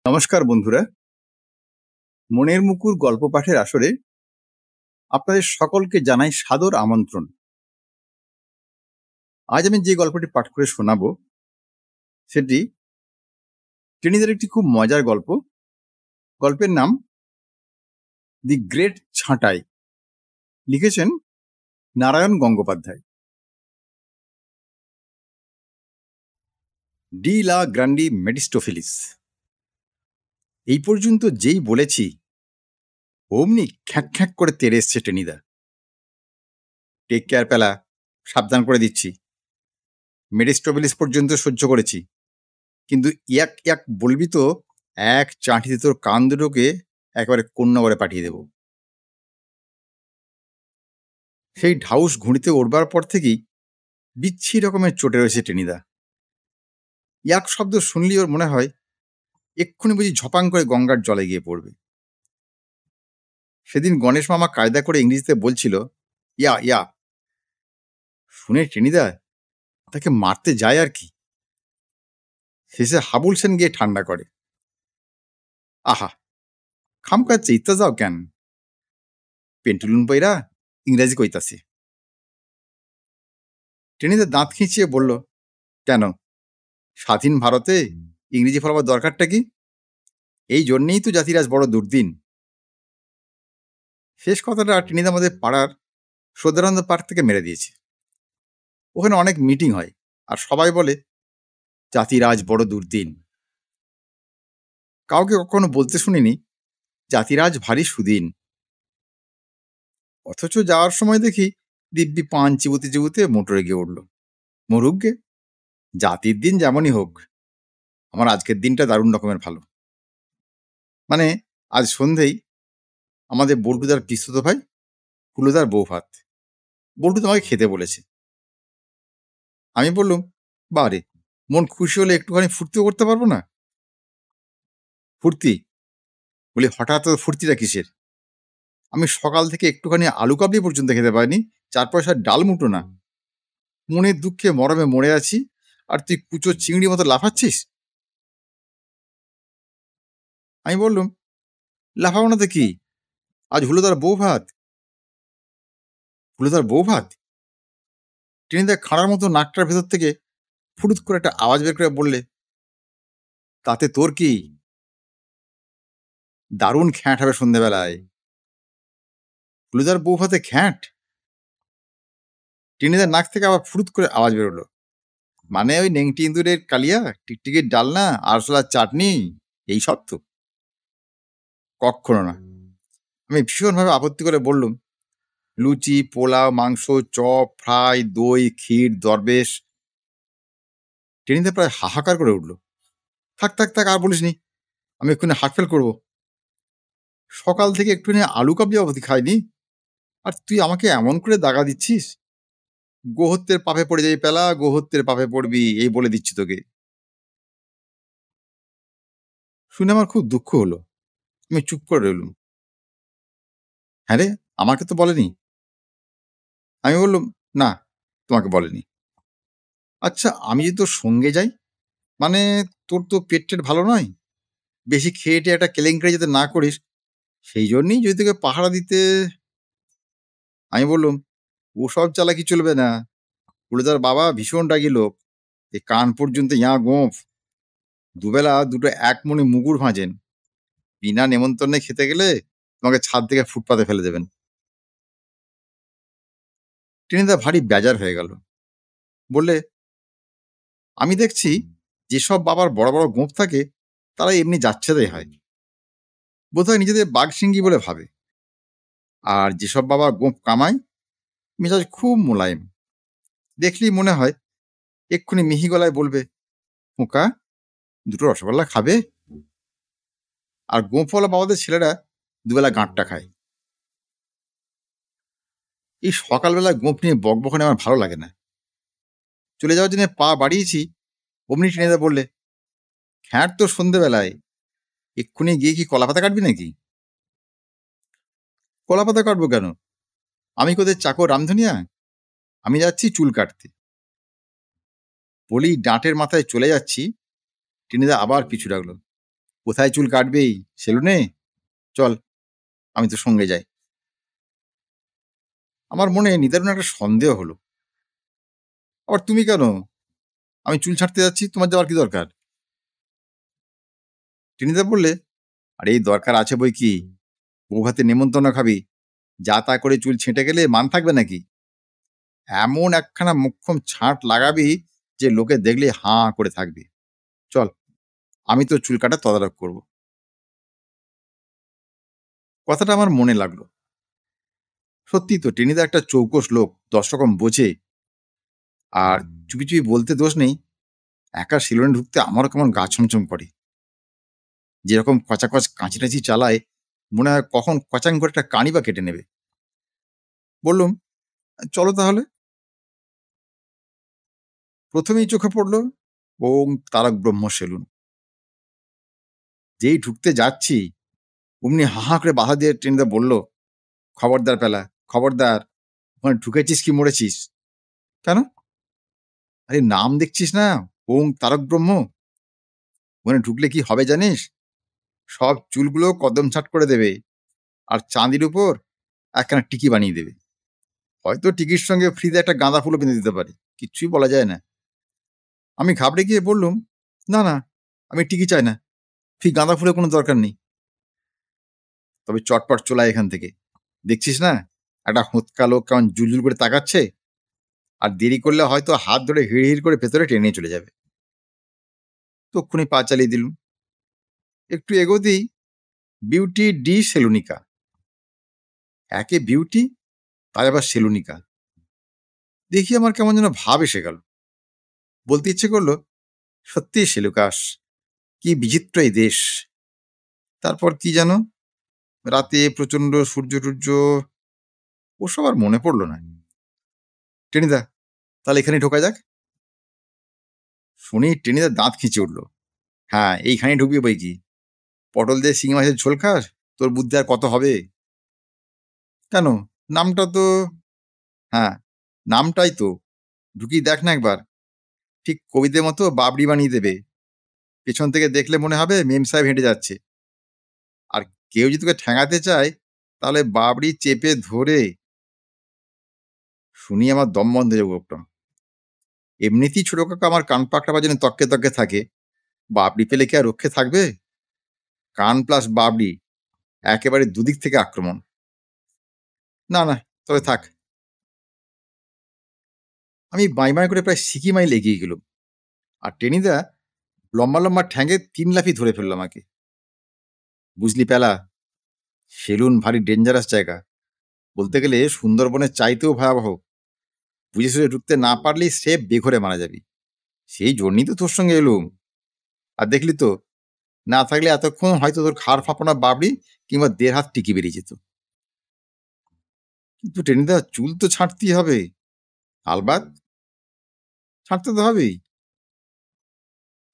নমস্কার বন্ধুরা, মনের মুকুর গল্প পাঠের আসরে আপনাদের সকলকে জানাই সাদর আমন্ত্রণ। আজ আমি যে গল্পটি পাঠ করে শোনাবো সেটি টেনিদার একটি খুব মজার গল্প। গল্পের নাম দি গ্রেট ছাঁটাই, লিখেছেন নারায়ণ গঙ্গোপাধ্যায়। De la গ্রান্ডি মেডিস্টোফিলিস। এই পর্যন্ত যেই বলেছি অমনি খ্যাঁক খ্যাঁক করে তেড়ে এসছে টেনিদা। টেক কেয়ার পেলা, সাবধান করে দিচ্ছি। মেডিস্টোফিলিস পর্যন্ত সহ্য করেছি, কিন্তু ইয়াক ইয়াক বলবি তো এক চাঁটিতে তোর কান দুটোকে একেবারে কন্যাগরে পাঠিয়ে দেব। সেই ঢাউস ঘুড়িতে ওড়বার পর থেকেই বিচ্ছি রকমের চটে রয়েছে টেনিদা। ইয়াক শব্দ শুনলি ওর মনে হয় এক্ষুনি বুঝি ঝপাং করে গঙ্গার জলে গিয়ে পড়বে। সেদিন গণেশ মামা কায়দা করে ইংরেজিতে বলছিল ইয়া ইয়া, শুনে টেনিদা তাকে মারতে যায় আর কি। শেষে হাবুল সেন গিয়ে ঠান্ডা করে, আহা খামকা চেইতে যাও কেন, পেন্টুলুন পইরা ইংরাজি কইতাছে। টেনিদা দাঁত খিঁচিয়ে বলল, কেন, স্বাধীন ভারতে ইংরেজি ফলাবার দরকারটা কি? এই জন্যেই তো জাতিরাজ বড় দুর্দিন। শেষ কথাটা টেনিদা আমাদের পাড়ার সদানন্দ পার্ক থেকে মেরে দিয়েছে। ওখানে অনেক মিটিং হয় আর সবাই বলে জাতিরাজ বড় দুর্দিন। কাউকে কখনো বলতে শুনিনি জাতিরাজ ভারী সুদিন। অথচ যাওয়ার সময় দেখি দিব্যি পান চিবুতে চিবুতে মোটরে গিয়ে উঠল। মরুক গে, জাতির দিন যেমনই হোক, আমার আজকের দিনটা দারুণ রকমের ভালো। মানে আজ সন্ধেই আমাদের বল্টুদার পিস্তুত ভাই ফুলুদার বউ ভাত, বল্টু তোমাকে খেতে বলেছে। আমি বললুম, বারে, মন খুশি হলে একটুখানি ফুর্তিও করতে পারবো না? ফুর্তি বলি, হঠাৎ ফুর্তিটা কিসের? আমি সকাল থেকে একটুখানি আলু কাবলি পর্যন্ত খেতে পারিনি, 4 পয়সার ডাল মুটো না। মনের দুঃখে মরমে মরে আছি, আর তুই কুচো চিংড়ি মতো লাফাচ্ছিস। আমি বললুম, লাফাবো না তো কি, আজ হুলোদার বউ ভাত। হুলোদার বউ ভাত? টেনিদা খাঁড়ার মতো নাকটার ভেতর থেকে ফুটুত করে একটা আওয়াজ বের করে বললে, তাতে তোর কি? দারুণ খ্যাঁট হবে সন্ধেবেলায়। হুলোদার বউ ভাতে খ্যাঁট? টেনিদার নাক থেকে আবার ফুরুত করে আওয়াজ বেরোলো, মানে ওই নেংটি ইঁদুরের কালিয়া, টিকটিকির ডালনা, আরশোলার চাটনি, এই সব তো? কক্ষনো না। আমি ভীষণভাবে আপত্তি করে বললুম, লুচি, পোলাও, মাংস, চপ, ফ্রাই, দই, ক্ষীর, দরবেশ। টেনিদা প্রায় হাহাকার করে উঠল, থাক থাক থাক, আর বলিস নি, আমি এক্ষুনি হার্ট ফেল করবো। সকাল থেকে একটুখানি আলু কাবলি অবধি খাইনি, আর তুই আমাকে এমন করে দাগা দিচ্ছিস। গোহত্যের পাপে পড়ে যাই পেলা, গোহত্যের পাপে পড়বি, এই বলে দিচ্ছি তোকে। শুনে আমার খুব দুঃখ হলো। আমি চুপ করে রইলুম। হ্যাঁ রে, আমাকে তো বলেনি। আমি বললুম, না, তোমাকে বলেনি। আচ্ছা, আমি যদি তোর সঙ্গে যাই, মানে তোর তো পেট টেট ভালো নয়, বেশি খেয়ে টেয়ে একটা কেলেঙ্কারি যাতে না করিস, সেই জন্যই যদি তোকে পাহারা দিতে। আমি বললুম, ওসব চালাকি চলবে না। হুলোদার বাবা ভীষণ রাগী লোক, এই কান পর্যন্ত ইয়া গোঁফ। দুবেলা দুটো এক মনে মুগুর ভাঁজেন, বিনা নেমন্তন্নে খেতে গেলে তোমাকে ছাদ থেকে ফুটপাতে ফেলে দেবেন। টেনিদা ভারী বেজার হয়ে গেল, বললে, আমি দেখছি যেসব বাবার বড় বড় গোঁফ থাকে তারা এমনি যাচ্ছেতাই হয়, বোধহয় নিজেদের বাঘসিঙ্গি বলে ভাবে। আর যেসব বাবা গোঁফ কামায়, মেজাজ খুব মোলায়েম, দেখলেই মনে হয় এক্ষুনি মিহি গলায় বলবে, খোকা, দুটো রসগোল্লা খাবে? আর গোঁফওয়ালা বাবাদের ছেলেরা দুবেলা গাঁটটা খায়। এই সকালবেলা গোঁফ নিয়ে বকবকানি আমার ভালো লাগে না। চলে যাওয়ার জন্য পা বাড়িয়েছি, অমনি টেনিদা বললে, খ্যাঁট তো সন্ধেবেলায়, এক্ষুনি গিয়ে কি কলা পাতা কাটবি নাকি? কলা পাতা কাটবো কেন? আমি কোথায় চাকর রামধনিয়া? আমি যাচ্ছি চুল কাটতে। বলি ডাঁটের মাথায় চলে যাচ্ছি, টেনিদা আবার পিছু ডাকলো, কোথায় চুল কাটবি? সেলুনে? চল, আমি তোর সঙ্গে যাই। আমার মনে নিদারুণ একটা সন্দেহ হলো। আবার তুমি কেন? আমি চুল ছাঁটতে যাচ্ছি, তোমার যাওয়ার কি দরকার? টেনিদা বললে, আরে এই দরকার আছে বই কি? বউ ভাতে নেমন্তন্ন খাবি, যা তা করে চুল ছেঁটে গেলে মান থাকবে নাকি? এমন একখানা মোক্ষম ছাঁট লাগাবি যে লোকে দেখলে হাঁ করে থাকবে। চল, আমি তোর চুল কাটা তদারক করব। কথাটা আমার মনে লাগলো। সত্যি তো টেনিদা একটা চৌকস লোক, 10 রকম বোঝে। আর চুপি চুপি বলতে দোষ নেই, একা সেলুনে ঢুকতে আমারও কেমন গা ছমছম করে। যেরকম কচাকচ কাঁচি-টাচি চালায়, মনে হয় কখন কচাং করে একটা কানই বা কেটে নেবে। বললুম, চলো তাহলে। প্রথমেই চোখে পড়ল ওম তারক ব্রহ্ম সেলুন। যেই ঢুকতে যাচ্ছি, অমনি হা, হা করে বাধা দিয়ে টেনিদা বলল, খবরদার প্যালা, খবরদার! ওখানে ঢুকেছিস কি মরেছিস? কেন? আরে নাম দেখছিস না? ওং তারক ব্রহ্ম। ওখানে ঢুকলে কি হবে জানিস? সব চুলগুলো কদম ছাঁট করে দেবে। আর চাঁদির উপর একখানা টিকি বানিয়ে দেবে। হয়তো টিকির সঙ্গে ফ্রিতে একটা গাঁদা ফুলও বেঁধে দিতে পারে। কিচ্ছুই বলা যায় না। আমি ঘাবড়ে গিয়ে বললুম, না, না, আমি টিকি চাই না। ফি গাঁদা ফুলের কোনো দরকার নেই। তবে চটপট চলে আয় এখান থেকে। দেখছিস না? একটা হোঁতকা লোক কেমন জুলজুল করে তাকাচ্ছে। আর দেরি করলে হয়তো হাত ধরে হিড় করে ভেতরে টেনে নিয়ে চলে যাবে। তক্ষুনি পা চালিয়ে দিলুম। একটু এগোতেই বিউটি ডি সেলুনিকা। একে বিউটি, তার আবার সেলুনিকা। দেখি আমার কেমন যেন ভাব এসে গেল। বলতে ইচ্ছে করলো, সত্যিই সেলুকাস, কি বিচিত্র এই দেশ। তারপর কি যেন, রাতে প্রচণ্ড সূর্য-টূর্য, ওসব আর মনে পড়ল না। টেনিদা, তাহলে এখানেই ঢোকা যাক। শুনেই টেনিদা দাঁত খিঁচে উঠল। হ্যাঁ, এইখানেই ঢুকবি বই কি। পটল দিয়ে শিঙি মাছের ঝোল খাস, তোর বুদ্ধি আর কত হবে? কেন? নামটা তো, হ্যাঁ, নামটাই তো। ঢুকিয়ে দেখ না একবার। ঠিক কবিদের মতো বাবরি বানিয়ে দেবে। পেছন থেকে দেখলে মনে হবে মেম সাহেব হেঁটে যাচ্ছে। আর কেউ যদি তোকে ঠ্যাঙাতে চায়, তাহলে বাবরি চেপে ধরে, শুনি আমার দম বন্ধ হয়ে যাবে লোকটা। এমনিতেই ছোট কাকা আমার কান পাকড়াবার জন্য তককে তককে থাকে, বাবরি পেলে কি আর রক্ষে থাকবে? কান প্লাস বাবরি, একেবারে দুদিক থেকে আক্রমণ। না, না, তবে থাক। আমি বাঁই বাঁই করে প্রায় সিকি মাইল এগিয়ে গেলুম। আর টেনিদা লম্বা লম্বা ঠ্যাঙে 3 লাফি ধরে ফেলল আমাকে। বুঝলি প্যালা, সেলুন ভারী ডেঞ্জারাস জায়গা। বলতে গেলে সুন্দরবনের চাইতেও ভয়াবহ। বুঝে সুঝে ঢুকতে না পারলেই স্রেফ বেঘরে মারা যাবি। সেই জন্যই তো তোর সঙ্গে এলুম। আর দেখলি তো, না থাকলে এতক্ষণ হয়তো তোর ঘাড় ফাঁপানো বাবরি কিংবা 1.5 হাত টিকি বেরিয়ে যেত। কিন্তু টেনিদা, চুল তো ছাঁটতেই হবে। আলবাত, ছাঁটতে তো হবেই।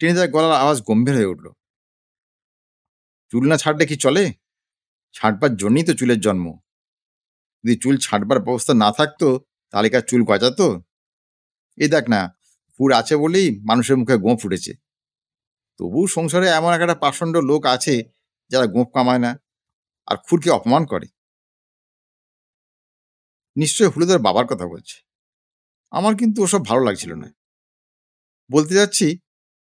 টেনিদার গলার আওয়াজ গম্ভীর হয়ে উঠল। চুল না ছাড়লে কি চলে? ছাঁটবার জন্যই তো চুলের জন্ম। যদি চুল ছাঁটবার ব্যবস্থা না থাকতো, তাহলে কি আর চুল গজাতো? এই দেখ না, ফুর আছে বলেই মানুষের মুখে গোঁফ ফুটেছে। তবু সংসারে এমন একটা পাষণ্ড লোক আছে যারা গোঁফ কামায় না, আর খুরকে অপমান করে। নিশ্চয় হলুদের বাবার কথা বলছে। আমার কিন্তু ওসব ভালো লাগছিল না। বলতে যাচ্ছি,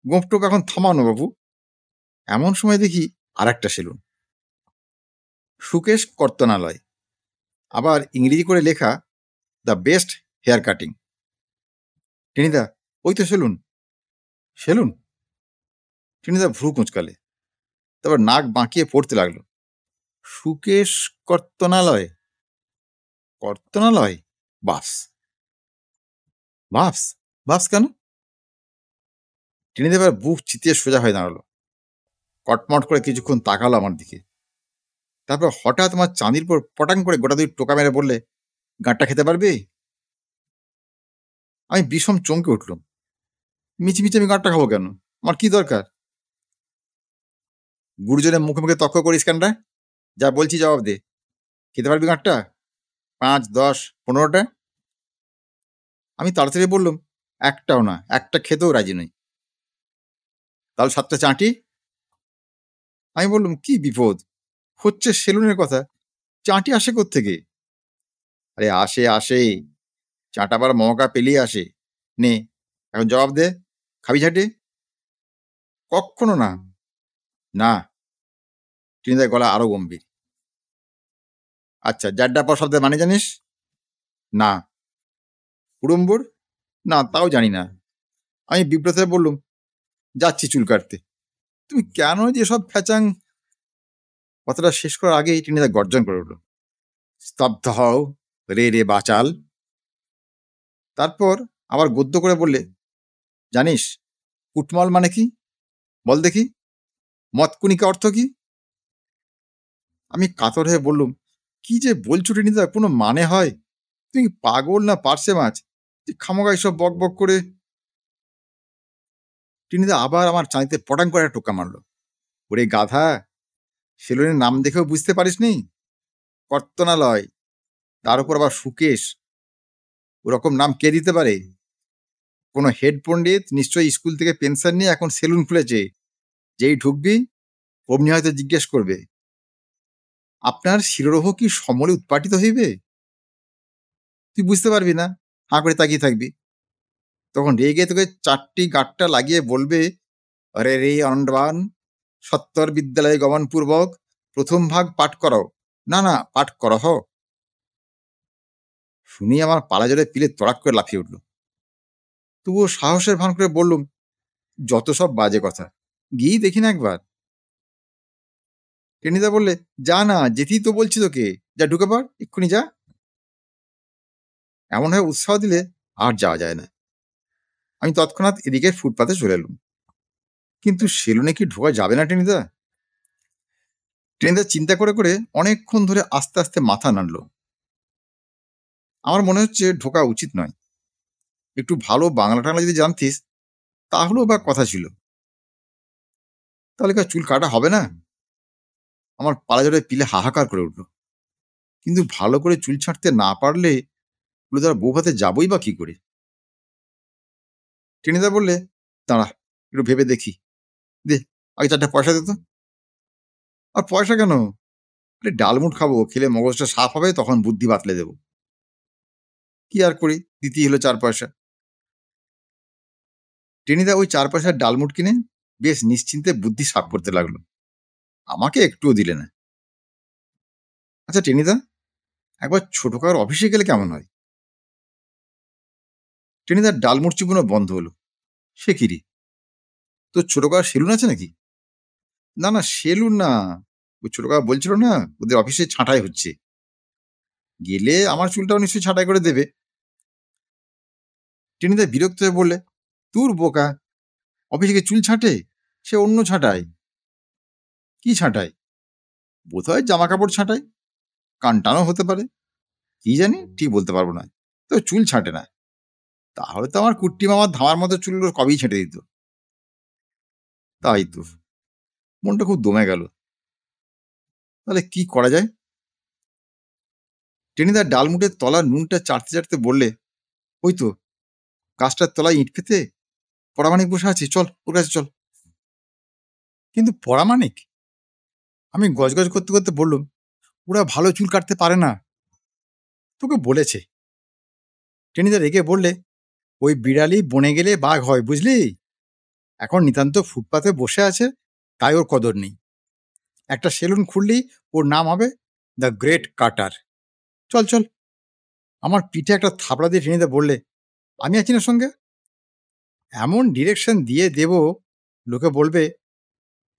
গোঁফটোক এখন থামানো বাবু। এমন সময় দেখি আর একটা সেলুন, সুকেশ কর্তনালয়। আবার ইংরেজি করে লেখা, the best hair cutting. Tenida, ওই তো সেলুন। সেলুন? টেনিদা ভ্রু কুঁচকালে, তারপর নাক বাঁকিয়ে পড়তে লাগলো। সুকেশ কর্তনালয়, কর্তনালয়, বাস, বাস, বাস কেন? টেনিদা এবার বুক চিতিয়ে সোজা হয়ে দাঁড়ালো। কটমট করে কিছুক্ষণ তাকালো আমার দিকে। তারপর হঠাৎ আমার চাঁদির পর পটাং করে গোটা 2 টোকা মেরে বললে, গাঁটটা খেতে পারবি? আমি বিষম চমকে উঠলুম। মিছিমিছি আমি গাঁটটা খাবো কেন? আমার কি দরকার? গুরুজনের মুখে মুখে তর্ক করিস কেনটা? যা বলছি জবাব দে। খেতে পারবি গাঁটটা? 5, 10, 15টা? আমি তাড়াতাড়ি বললুম, একটাও না, একটা খেতেও রাজি নই। তাহলে 7টা চাঁটি? আমি বললুম, কি বিপদ? হচ্ছে সেলুনের কথা, চাঁটি আসে কোত্থেকে? আরে আসে, আসে। চাঁটাবার মওকা পেলেই আসে। নে, এখন জবাব দে। খাবি ঝাঁটি? কক্ষনো না। না। টেনিদার গলা আরো গম্ভীর। আচ্ছা, জাড্ডাপা শব্দের মানে জানিস? না। উড়ম্বর? না, তাও জানি না। আমি বিব্রত হয়ে বললুম, যাচ্ছি চুল কাটতে। তুমি কেন যে সব ফ্যাচাং? কথাটা শেষ করার আগেই টেনিদা গর্জন করে উঠল। স্তব্ধ হও, রে রে বাচাল। তারপর আবার গদ্য করে বললে, জানিস কুটমাল মানে কি? বল দেখি। মতকুনিকা অর্থ কি? আমি কাতর হয়ে বললুম, কি যে বলছো টেনিদা, কোনো মানে হয়? তুমি কি পাগল না পার্সে মাছ যে খামোগা সব বক বক করে? টেনিদা আবার আমার চাঁদিতে পটাং করে একটা টোকা মারলো। ওরে গাধা, সেলুনের নাম দেখেও বুঝতে পারিসনি? কর্তনালয়, তার উপর আবার সুকেশ। ওরকম নাম কে দিতে পারে? কোনো হেড পণ্ডিত নিশ্চয়ই স্কুল থেকে পেনশন নিয়ে এখন সেলুন খুলেছে। যেই ঢুকবি অমনি হয়তো জিজ্ঞেস করবে, আপনার শিরোরোহ কি সমলে উৎপাটিত হইবে? তুই বুঝতে পারবি না, হাঁ করে তাকিয়ে থাকবি। তখন রেগে তোকে চারটি গাঁটটা লাগিয়ে বলবে, আরে রে অনডবান, সত্তর বিদ্যালয়ে গমনপূর্বক প্রথম ভাগ পাঠ করো। না না, পাঠ করহ। শুনি আমার পালা জোরে পিলে তড়াক করে লাফিয়ে উঠল। তবুও সাহসের ভান করে বললুম, যত সব বাজে কথা, গিয়েই দেখি না একবার। টেনিদা বললে, যা না, যেতেই তো বলছি তোকে, যা ঢুকে পড়, এক্ষুনি যা। এমন ভাবে উৎসাহ দিলে আর যাওয়া যায় না। আমি তৎক্ষণাৎ এদিকে ফুটপাতে চলে এলুম। কিন্তু সেলুনে কি ঢোকা যাবে না টেনিদা? টেনিদা চিন্তা করে করে অনেকক্ষণ ধরে আস্তে আস্তে মাথা নাড়ল। আমার মনে হচ্ছে ঢোকা উচিত নয়। একটু ভালো বাংলা টাংলা যদি জানতিস, তাহলেও বা কথা ছিল। তাহলে কি আর চুল কাটা হবে না? আমার পালা জোরে পিলে হাহাকার করে উঠল। কিন্তু ভালো করে চুল ছাঁটতে না পারলে তারা বউ ভাতে যাবই বা কি করে? টেনিদা বললে, দাঁড়া, একটু ভেবে দেখি। দে, আগে 4টা পয়সা দে তো। আর পয়সা কেন? আরে ডালমুট খাবো, খেলে মগজটা সাফ হবে, তখন বুদ্ধি বাতলে দেবো। কি আর করি, দিতেই হলো 4 পয়সা। টেনিদা ওই 4 পয়সার ডালমুট কিনে বেশ নিশ্চিন্তে বুদ্ধি সাফ করতে লাগলো। আমাকে একটুও দিলে না। আচ্ছা টেনিদা, একবার ছোট কাকার অফিসে গেলে কেমন হয়? টেনিদার ডালমুট চিবানো বন্ধ হলো। সে কি রে, তোর ছোট কাকার সেলুন আছে নাকি? না না, সেলুন না। ওই ছোট কাকা বলছিল না, ওদের অফিসে ছাঁটাই হচ্ছে। গেলে আমার চুলটাও নিশ্চয়ই ছাঁটাই করে দেবে। টেনিদা বিরক্ত হয়ে বললে, দূর বোকা, অফিসে গিয়ে চুল ছাঁটে? সে অন্য ছাঁটায়। কি ছাঁটায়? বোধহয় জামা কাপড় ছাঁটায়, কান টানও হতে পারে। কি জানি, ঠিক বলতে পারবো না। তো চুল ছাঁটে না। তাহলে তো আমার কুট্টি মামার ধামার মতো চুল ওর কবেই ছেঁটে দিত। তাই তো, মনটা খুব দমে গেল। তাহলে কি করা যায়? টেনিদা ডালমুটের তলার নুনটা চাটতে চাটতে বললে, ওই তো গাছটার তলায় ইট পেতে পরামানিক বসে আছে, চল ওর কাছে চল। কিন্তু পরামানিক? আমি গজগজ করতে করতে বললুম, ওরা ভালো চুল কাটতে পারে না। তোকে বলেছে। টেনিদা রেগে বললে, ওই বিড়ালি বনে গেলে বাঘ হয়, বুঝলি? এখন নিতান্ত ফুটপাতে বসে আছে, তাই ওর কদর নেই। একটা সেলুন খুললেই ওর নাম হবে দ্য গ্রেট কাটার। চল চল। আমার পিঠে একটা থাপড়া দিয়ে টেনিদা বললে, আমি আছি না সঙ্গে? এমন ডিরেকশন দিয়ে দেব, লোকে বলবে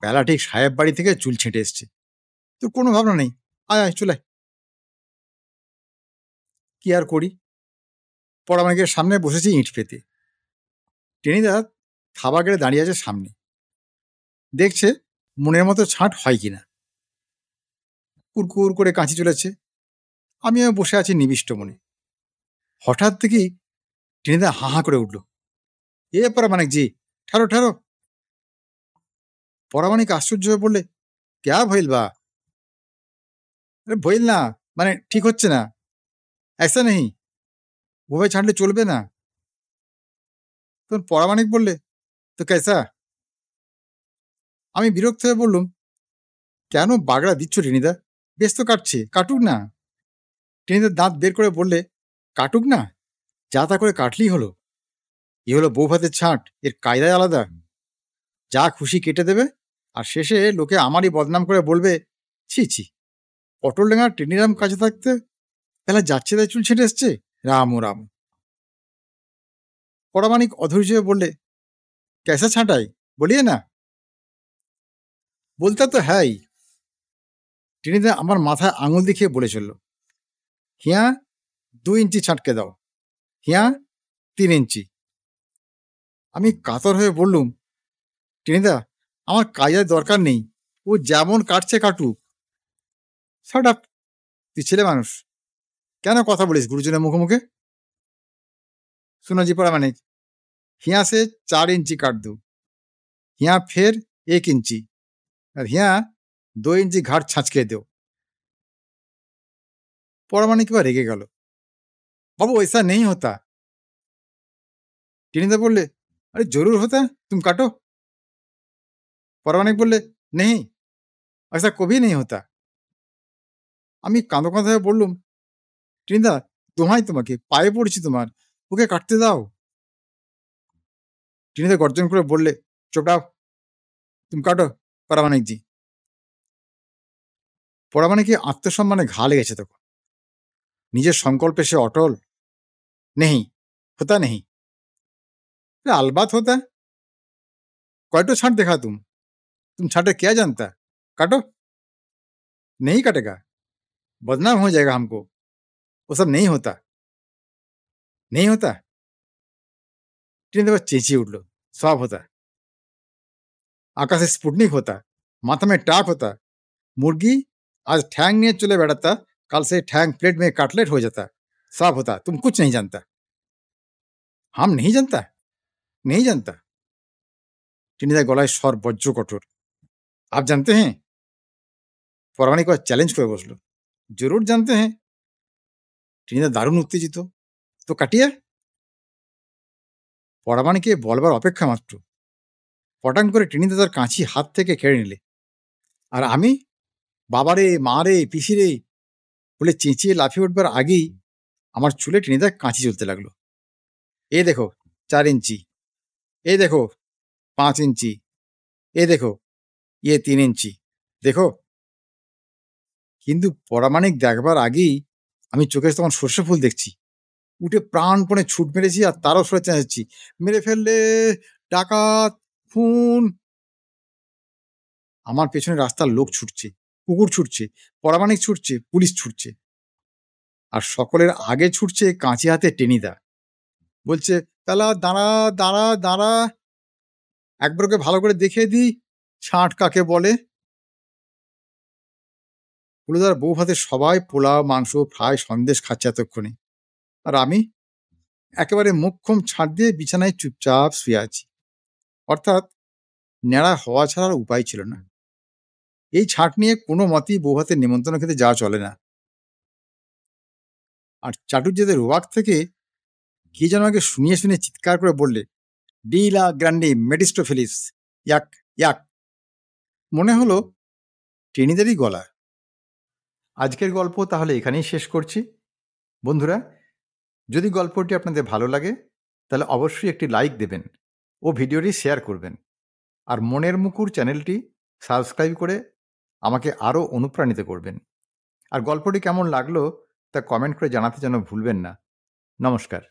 বেলা ঠিক সাহেব বাড়ি থেকে চুল ছেঁটে এসছে। তোর কোনো ভাবনা নেই, আয় আয় চলে আয়। কি আর করি, পরামানিকের সামনে বসেছি ইঁট পেতে। টেনিদা থাবা গেড়ে দাঁড়িয়ে আছে সামনে, দেখছে মনের মতো ছাঁট হয় কিনা। কুরকুর করে কাঁচি চলেছে। আমিও বসে আছি নিবিষ্ট মনে। হঠাৎ দেখি টেনিদা হাঁ হাঁ করে উঠল, এ পরামানিক জি, ঠারো ঠারো। পরামানিক আশ্চর্য হয়ে বললে, ক্যা ভইল বা? আরে ভইল না, মানে ঠিক হচ্ছে না, ऐसा नहीं, ওভাবে ছাঁটলে চলবে না। তখন পরামানিক বললে, তো কেসা? আমি বিরক্ত হয়ে বললুম, কেন বাগড়া দিচ্ছ টেনিদা? বেশ তো কাটছে, কাটুক না। টেনিদা দাঁত বের করে বললে, কাটুক না, যা তা করে কাটলেই হলো। এ হলো বউ ভাতের ছাঁট, এর কায়দায় আলাদা। যা খুশি কেটে দেবে, আর শেষে লোকে আমারই বদনাম করে বলবে, ছি ছি, পটল ডাঙার টেনিরাম কাছে থাকতে তাহলে যাচ্ছে তাই চুল ছেটে এসছে, রাম ও রাম। পরামানিক অধৈর্য হয়ে বললে, कैसा छाँटाई বলিয়ে না। বলতে তো হ্যাঁই। টেনিদা আমার মাথায় আঙুল দেখিয়ে বলে চলল, হিয়া 2 ইঞ্চি ছাঁটকে দাও, হিয়া 3 ইঞ্চি। আমি কাতর হয়ে বললুম, টেনিদা আমার কাজের দরকার নেই, ও যেমন কাটছে কাটুক। শাট আপ, তুই ছেলে মানুষ, কেন কথা বলিস গুরুজনের মুখে মুখে? सुनो जी परामानिक, हिया से 4 इंची काट दो, हिया फिर 1 इंची और हिया 2 इंची घाट छाँचके दो। परामानिक एবার রেগে গেল, बाबू ऐसा नहीं होता। टेनिदा बोले, अरे जरूर होता, तुम काटो। परामानिक बोले, नहीं, ऐसा कभी नहीं होता। আমি কাঁদো কাঁদো হয়ে বললুম, টেনিদা দোহাই তোমাকে, পায়ে পড়ছি তোমার, ওকে কাটতে দাও। টেনিদা গর্জন করে বললে, চুপ রাও, তুমি কাটো পরামানিক জি। পরামানিকে আত্মসম্মানে ঘা লেগেছে তখন। নিজের সংকল্পে সে অটল। नहीं होता नहीं। अरे अलबात होता। कयटो छांट देखा तुम छांटे क्या जानता, काटो। नहीं काटेगा, बदनाम हो जाएगा हमको, वो सब नहीं होता, नहीं होता। टेनिदা চেঁচিয়ে উঠল, সব होता। आकाशे स्पुटनिक होता, माथा में टाक होता, मुर्गी आज ठैंग निये चले बेड़ाता, कल से ठैंग प्लेट में कटलेट हो जाता, सब होता, तुम कुछ नहीं जानता। हम नहीं जानता, नहीं जानता। टेनिदा गलाय स्वर बज्र कठोर, आप जानते हैं? परामानिक চ্যালেঞ্জ করে বসলো, जरूर जानते हैं। টেনিদা দারুণ উত্তেজিত, তো কাটিয়ে। পরামানিকে বলবার অপেক্ষা মাত্র, পটাং করে টেনিদা তার কাঁচি হাত থেকে কেড়ে নিলে, আর আমি বাবারে, মারে, পিসিরে বলে চেঁচিয়ে লাফিয়ে উঠবার আগেই আমার চুলে টেনিদা কাঁচি চলতে লাগলো। এ দেখো 4 इंची, ए देखो 5 इंची, ए देखो ये 3 इंची, দেখো। কিন্তু পরামানিক দেখবার আগেই আমি চোখে তখন সর্ষে ফুল দেখছি। উঠে প্রাণপণে ছুট মেরেছি আর তারও সরে চেঁচাচ্ছি, মেরে ফেললে, ডাকাত, খুন। আমার পেছনে রাস্তার লোক ছুটছে, কুকুর ছুটছে, পরামানিক ছুটছে, পুলিশ ছুটছে, আর সকলের আগে ছুটছে কাঁচি হাতে টেনিদা। বলছে, তালা দাঁড়া দাঁড়া দাঁড়া, একবার ওকে ভালো করে দেখিয়ে দিই ছাঁট কাকে বলে। হুলুদার বউ ভাতে সবাই পোলাও, মাংস, ফ্রাই, সন্দেশ খাচ্ছে এতক্ষণে, আর আমি একেবারে মুখক্ষম ছাঁট দিয়ে বিছানায় চুপচাপ শুয়ে আছি। অর্থাৎ ন্যাড়া হওয়া ছাড়ার উপায় ছিল না। এই ছাঁট নিয়ে কোনো মতেই বউ ভাতের নিমন্ত্রণ খেতে যাওয়া চলে না। আর চাটুর্যেদের ওয়াক থেকে কে যেন আগে শুনিয়ে শুনিয়ে চিৎকার করে বললে, ডিলা গ্র্যান্ডি মেডিস্টোফিলিস, ইয়াক ইয়াক। মনে হলো টেনিদারই গলা। আজকের গল্প তাহলে এখানেই শেষ করছি। বন্ধুরা, যদি গল্পটি আপনাদের ভালো লাগে তাহলে অবশ্যই একটি লাইক দেবেন ও ভিডিওটি শেয়ার করবেন, আর মনের মুকুর চ্যানেলটি সাবস্ক্রাইব করে আমাকে আরও অনুপ্রাণিত করবেন। আর গল্পটি কেমন লাগলো তা কমেন্ট করে জানাতে যেন ভুলবেন না। নমস্কার।